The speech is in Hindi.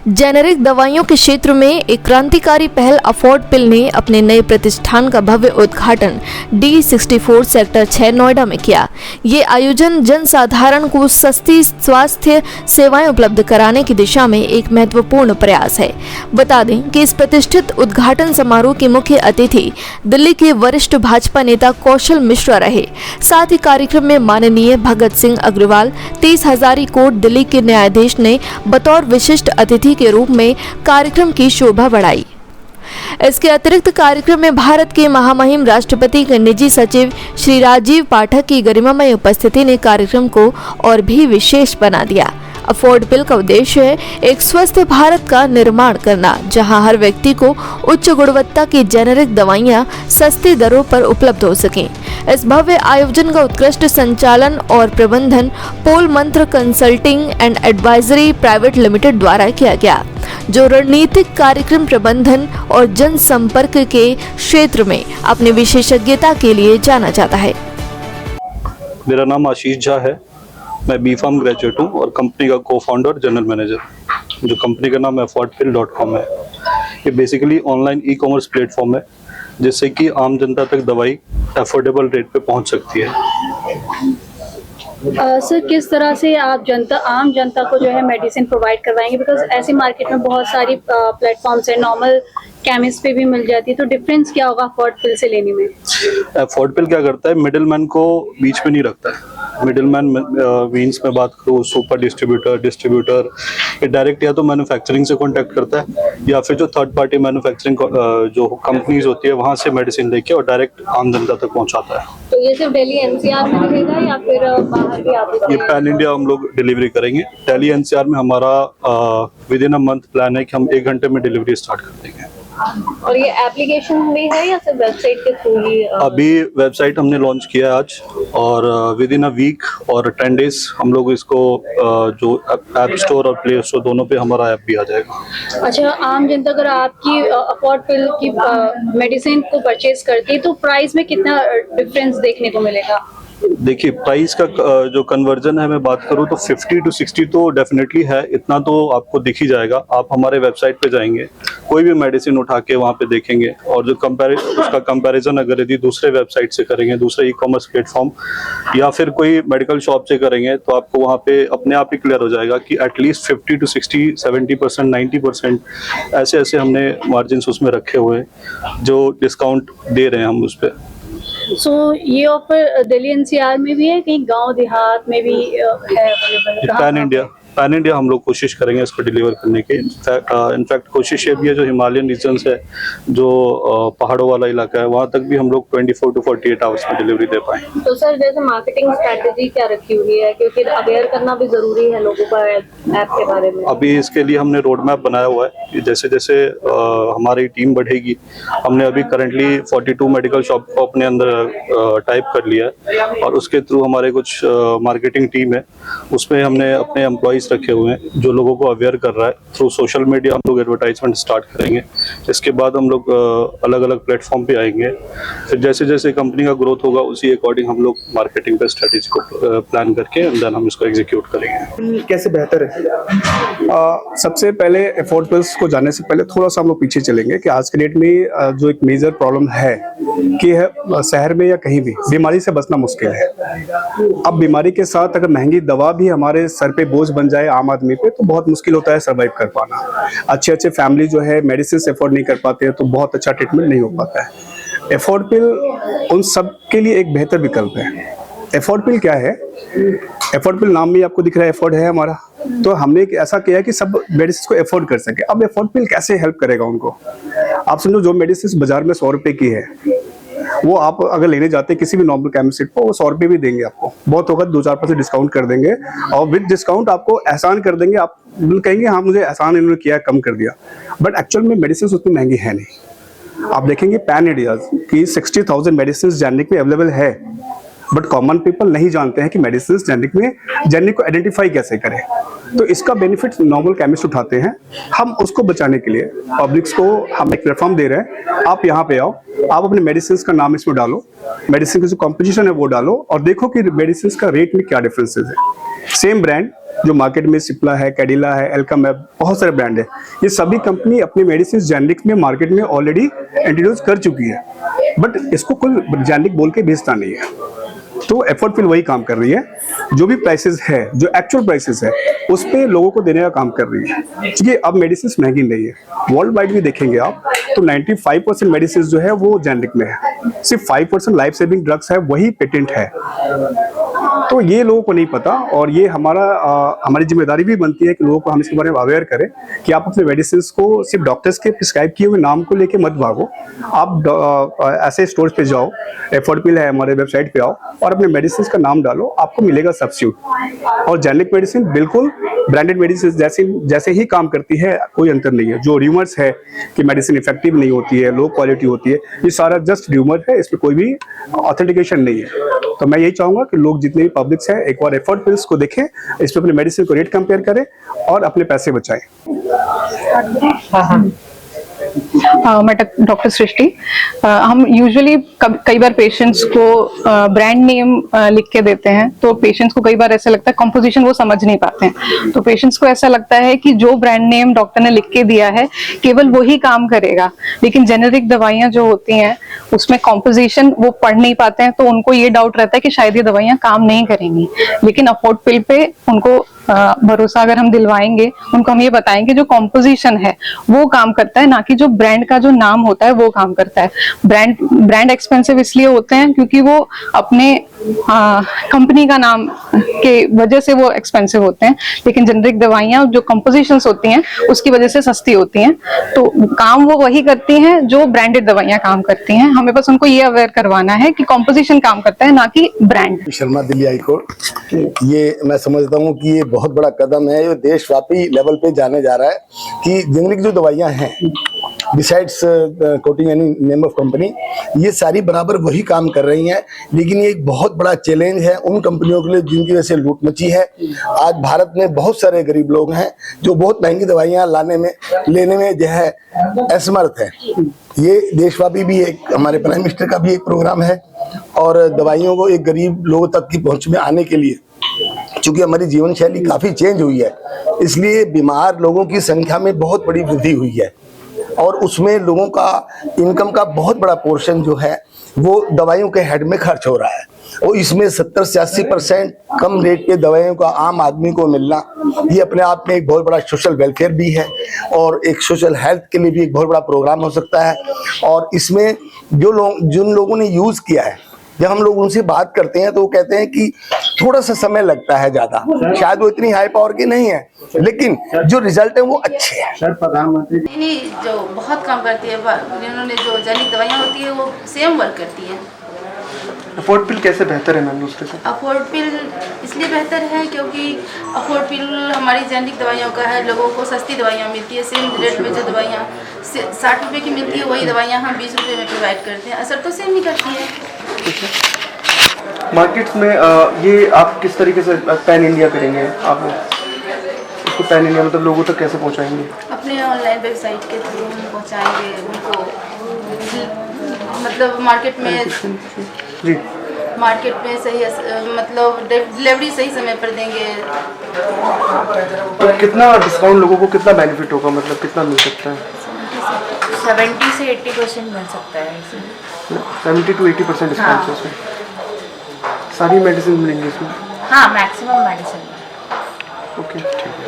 जेनेरिक दवाइयों के क्षेत्र में एक क्रांतिकारी पहल अफोर्ड पिल ने अपने नए प्रतिष्ठान का भव्य उद्घाटन D64 सेक्टर 6 नोएडा में किया। ये आयोजन जनसाधारण को सस्ती स्वास्थ्य सेवाएं उपलब्ध कराने की दिशा में एक महत्वपूर्ण प्रयास है। बता दें कि इस प्रतिष्ठित उद्घाटन समारोह के मुख्य अतिथि दिल्ली के वरिष्ठ भाजपा नेता कौशल मिश्रा रहे। साथ ही कार्यक्रम में माननीय भगत सिंह अग्रवाल 30 हजारी कोर्ट दिल्ली के न्यायाधीश ने बतौर विशिष्ट अतिथि के रूप में कार्यक्रम की शोभा बढ़ाई। इसके अतिरिक्त कार्यक्रम में भारत के महामहिम राष्ट्रपति के निजी सचिव श्री राजीव पाठक की गरिमामय उपस्थिति ने कार्यक्रम को और भी विशेष बना दिया। अफोर्ड पिल का उद्देश्य है एक स्वस्थ भारत का निर्माण करना, जहां हर व्यक्ति को उच्च गुणवत्ता की जेनेरिक दवाइयां सस्ती दरों पर उपलब्ध हो सकें। इस भव्य आयोजन का उत्कृष्ट संचालन और प्रबंधन पोल मंत्र consulting and advisory private limited द्वारा किया गया, जो रणनीतिक कार्यक्रम प्रबंधन और जनसंपर्क के क्षेत्र में अपनी विशेषज्ञता के लिए जाना जाता है। मेरा नाम आशीष झा है। मैं B.Pharm ग्रेजुएट हूँ और कंपनी का को-फाउंडर जनरल मैनेजर। जो कंपनी का नाम affordpill.com है। ये बेसिकली ऑनलाइन ई-कॉमर्स प्लेटफॉर्म है, जिससे कि आम जनता तक दवाई अफोर्डेबल रेट पे पहुंच सकती है। सर, किस तरह से आप आम जनता को जो है मेडिसिन प्रोवाइड करवाएंगे? बिकॉज ऐसे मार्केट में बहुत सारी प्लेटफॉर्म्स है, नॉर्मल केमिस्ट पे भी मिल जाती है, तो डिफरेंस क्या होगा अफोर्ड पिल से लेने में? अफोर्ड पिल क्या करता है, मिडिल मैन को बीच में नहीं रखता है। मिडिल मैन मीन्स में बात करूँ सुपर डिस्ट्रीब्यूटर ये डायरेक्ट या तो मैन्युफैक्चरिंग से कांटेक्ट करता है, या फिर जो थर्ड पार्टी मैन्युफैक्चरिंग जो कंपनीज होती है वहाँ से मेडिसिन लेके और डायरेक्ट आम जनता तक पहुँचाता है। तो ये सिर्फ दिल्ली NCR में रहेगा या फिर बाहर भी आप? ये पैन इंडिया हम लोग डिलीवरी करेंगे। दिल्ली NCR में हमारा with in a month plan है कि हम 1 घंटे में डिलीवरी स्टार्ट कर देंगे। और ये एप्लीकेशन में है या सिर्फ वेबसाइट के थ्रू ही? अभी वेबसाइट हमने लॉन्च किया है आज, और विद इन अ वीक और 10 डेज हम लोग इसको जो ऐप स्टोर और प्ले स्टोर दोनों पे हमारा ऐप भी आ जाएगा। अच्छा, आम जनता अगर आपकी अफोर्ड पिल की मेडिसिन को परचेज करती है तो प्राइस में कितना डिफरेंस देखने को मिलेगा? देखिए, प्राइस का जो कन्वर्जन है मैं बात करूँ तो 50 to 60 तो डेफिनेटली है, इतना तो आपको दिख ही जाएगा। आप हमारे वेबसाइट पे जाएंगे, कोई भी मेडिसिन उठा के वहाँ पे देखेंगे, और जो उसका कंपैरिजन अगर यदि दूसरे वेबसाइट से करेंगे, दूसरे ई-कॉमर्स प्लेटफॉर्म या फिर कोई मेडिकल शॉप से करेंगे, तो आपको वहाँ पे अपने आप ही क्लियर हो जाएगा कि एटलीस्ट 50 to 60, 70%, 90% ऐसे ऐसे हमने मार्जिन उसमें रखे हुए हैं जो डिस्काउंट दे रहे हैं हम उस पर। सो ये ऑफर दिल्ली NCR में भी है, कहीं गांव देहात में भी है अवेलेबल? पैन इंडिया हम लोग कोशिश करेंगे इसको डिलीवर करने की। इनफैक्ट कोशिश ये भी है जो हिमालयन रीजन्स है, जो पहाड़ों वाला इलाका है, वहाँ तक भी हम लोग 24 to 48 आवर्स में डिलीवरी दे पाएं। तो सर, जैसे मार्केटिंग स्ट्रेटेजी क्या रखी हुई है, क्योंकि अवेयर करना भी जरूरी है लोगों का ऐप के बारे में? अभी इसके लिए हमने रोड मैप बनाया हुआ है कि जैसे जैसे हमारी टीम बढ़ेगी, हमने अभी करंटली 42 मेडिकल शॉप को अपने अंदर टाइप कर लिया है, और उसके थ्रू हमारे कुछ मार्केटिंग टीम है, उसमें हमने अपने एम्प्लॉइज रखे हुए हैं जो लोगों को अवेयर कर रहा है। थ्रू सोशल मीडिया हम लोग एडवर्टाइजमेंट स्टार्ट करेंगे। इसके बाद हम लोग अलग अलग प्लेटफॉर्म पे आएंगे। फिर जैसे जैसे कंपनी का ग्रोथ होगा उसी अकॉर्डिंग हम लोग मार्केटिंग पे स्ट्रेटेजी को प्लान करके देन हम इसको एग्जीक्यूट करेंगे। कैसे बेहतर है? सबसे पहले अफोर्ड पिल्स को जानने से पहले थोड़ा सा हम लोग पीछे चलेंगे कि आज के डेट में जो एक मेजर प्रॉब्लम है कि शहर में या कहीं भी बीमारी से बचना मुश्किल है। अब बीमारी के साथ अगर महंगी दवा भी हमारे सर पे बोझ बन जाए आम आदमी पे, तो बहुत मुश्किल होता है सर्वाइव कर पाना। अच्छे फैमिली जो है मेडिसिन से अफोर्ड नहीं कर पाते हैं, तो बहुत अच्छा ट्रीटमेंट नहीं हो पाता है। अफोर्ड पिल उन सब के लिए एक बेहतर विकल्प है। अफोर्ड पिल क्या है? अफोर्ड पिल नाम में आपको दिख रहा है अफोर्ड है हमारा, तो हमने ऐसा किया कि सब मेडिसिन को अफोर्ड कर सके। अब अफोर्ड पिल कैसे हेल्प करेगा उनको? आप समझो, जो मेडिसिन बाजार में 100 रुपए की है, वो आप अगर लेने जाते हैं किसी भी नॉर्मल केमिस्ट को, वो 100 रुपए भी देंगे आपको, बहुत होगा 2-4% डिस्काउंट कर देंगे, और विद डिस्काउंट आपको एहसान कर देंगे। आप कहेंगे हाँ मुझे एहसान इन्होंने किया, कम कर दिया, बट एक्चुअल में मेडिसिन उतनी महंगी है नहीं। आप देखेंगे पैन इंडिया की 60,000 मेडिसिन जेनेरिक में अवेलेबल है। बट कॉमन पीपल नहीं जानते हैं कि मेडिसिन जेनरिक को आइडेंटिफाई कैसे करें। तो इसका बेनिफिट नॉर्मल केमिस्ट उठाते हैं। हम उसको बचाने के लिए पब्लिक्स को हम एक प्लेटफॉर्म दे रहे हैं, आप यहाँ पे आओ, आप अपने मेडिसिन का नाम इसमें डालो, मेडिसिन का जो कॉम्पोजिशन है वो डालो और देखो कि मेडिसिन का रेट में क्या डिफरेंसेस है। सेम ब्रांड जो मार्केट में सिप्ला है, कैडिला है, एल्कम है, बहुत सारे ब्रांड है, ये सभी कंपनी अपनी मेडिसिन जेनरिक में मार्केट में ऑलरेडी इंट्रोड्यूस कर चुकी है, बट इसको कोई जेनरिक बोल के बेचता नहीं है। तो एफर्ट पिल वही काम कर रही है, जो भी प्राइसेस है, जो एक्चुअल प्राइसेस है, उस पे लोगों को देने का काम कर रही है। क्योंकि अब मेडिसिन महंगी नहीं है, वर्ल्ड वाइड भी देखेंगे आप तो 95% मेडिसिन जो है वो जेनरिक में है, सिर्फ 5% लाइफ सेविंग ड्रग्स है वही पेटेंट है। तो ये लोगों को नहीं पता और ये हमारी जिम्मेदारी भी बनती है कि लोगों को हम इसके बारे में अवेयर करें कि आप अपने मेडिसिन को सिर्फ डॉक्टर्स के प्रिस्क्राइब किए हुए नाम को लेके मत भागो। आप ऐसे स्टोर्स पे जाओ, एफर्ट पिल है हमारे वेबसाइट पे आओ और अपने मेडिसिन का नाम डालो, आपको मिलेगा सब्स्टिट्यूट। और जेनरिक मेडिसिन बिल्कुल ब्रांडेड मेडिसिन जैसे ही काम करती है, कोई अंतर नहीं है। जो र्यूमर्स है कि मेडिसिन इफेक्टिव नहीं होती है, लो क्वालिटी होती है, ये सारा जस्ट र्यूमर है, इसमें कोई भी ऑथेंटिकेशन नहीं है। तो मैं यही चाहूंगा कि लोग जितने भी पब्लिक्स है एक बार एफर्ट पिल्स को देखें, इस पर अपने मेडिसिन को रेट कंपेयर करें और अपने पैसे बचाएं। मैं डॉक्टर सृष्टि। हम यूजुअली कई बार पेशेंट्स को ब्रांड नेम लिख के देते हैं, तो पेशेंट्स को कई बार ऐसा लगता है कंपोजिशन वो समझ नहीं पाते हैं, तो पेशेंट्स को ऐसा लगता है कि जो ब्रांड नेम डॉक्टर ने लिख के दिया है केवल वही काम करेगा, लेकिन जेनेरिक दवाइयां जो होती हैं उसमें कंपोजिशन वो पढ़ नहीं पाते हैं, तो उनको ये डाउट रहता है कि शायद ये दवाइयां काम नहीं करेंगी। लेकिन अफोर्ड पिल पे उनको भरोसा अगर हम दिलवाएंगे, उनको हम ये बताएंगे जो कॉम्पोजिशन है वो काम करता है, ना कि जो ब्रांड का जो नाम होता है वो काम करता है। ब्रांड एक्सपेंसिव इसलिए होते हैं क्योंकि वो अपने कंपनी का नाम के वजह से वो एक्सपेंसिव होते हैं, लेकिन जेनेरिक दवाइयां जो कंपोजिशंस होती हैं उसकी वजह से सस्ती होती हैं। तो काम वो वही करती हैं जो ब्रांडेड दवाइयां काम करती हैं। हमें बस उनको ये अवेयर करवाना है कि कॉम्पोजिशन काम करता है, ना कि brand. Sharma, Delhi high court. ये मैं समझता हूँ कि ये बहुत बड़ा कदम है, ये देशव्यापी लेवल पे जाने जा रहा है कि जेनेरिक जो दवाइयां हैं besides coating any name of company, ये सारी बराबर वही काम कर रही हैं, लेकिन ये एक बहुत बड़ा चैलेंज है उन कंपनियों के लिए जिनकी वजह से लूट मची है। आज भारत में बहुत सारे गरीब लोग हैं जो बहुत महंगी दवाइयां लेने में जो है असमर्थ है। ये देशव्यापी भी एक हमारे प्राइम मिनिस्टर का भी एक प्रोग्राम है और दवाइयों को एक गरीब लोगों तक की पहुंच में आने के लिए, चूंकि हमारी जीवन शैली काफी चेंज हुई है, इसलिए बीमार लोगों की संख्या में बहुत बड़ी वृद्धि हुई है और उसमें लोगों का इनकम का बहुत बड़ा पोर्शन जो है वो दवाइयों के हेड में खर्च हो रहा है और इसमें 70 से 80% कम रेट पे दवाइयों का आम आदमी को मिलना, ये अपने आप में एक बहुत बड़ा सोशल वेलफेयर भी है और एक सोशल हेल्थ के लिए भी एक बहुत बड़ा प्रोग्राम हो सकता है। और इसमें जिन लोगों ने यूज किया है, जब हम लोग उनसे बात करते हैं तो वो कहते हैं कि थोड़ा सा समय लगता है, ज्यादा शायद वो इतनी हाई पावर की नहीं है, लेकिन जो रिजल्ट है वो अच्छे हैं। सर, प्रधानमंत्री नहीं जो बहुत काम करती है, जिन्होंने जो जेनेरिक दवाइयाँ होती है वो सेम वर्क करती है। अफोर्ड पिल कैसे बेहतर है मैम दूसरे से? अफोर्ड पिल इसलिए बेहतर है क्योंकि अफोर्ड पिल हमारी जेनेरिक दवाइयों का है, लोगों को सस्ती दवाइयाँ मिलती है। सेम रेट में जो दवाइयाँ 60 रुपये की मिलती है वही दवाइयाँ हम 20 रुपये में प्रोवाइड करते हैं। असर तो सेम ही करती है। मार्केट्स में ये आप किस तरीके से पैन इंडिया करेंगे? आप इसको पैन इंडिया मतलब लोगों तक कैसे पहुंचाएंगे? अपने ऑनलाइन वेबसाइट के थ्रू हम पहुंचाएंगे उनको, मतलब मार्केट में सही मतलब डिलीवरी सही समय पर देंगे। तो कितना डिस्काउंट लोगों को कितना बेनिफिट होगा, मतलब कितना मिल सकता है? 70 से 80% मिल सकता है। 70 to 80% डिस्काउंट है इसमें। सारी मेडिसिन मिलेंगी इसमें? हाँ, मैक्सिमम मेडिसिन। ओके, ठीक है।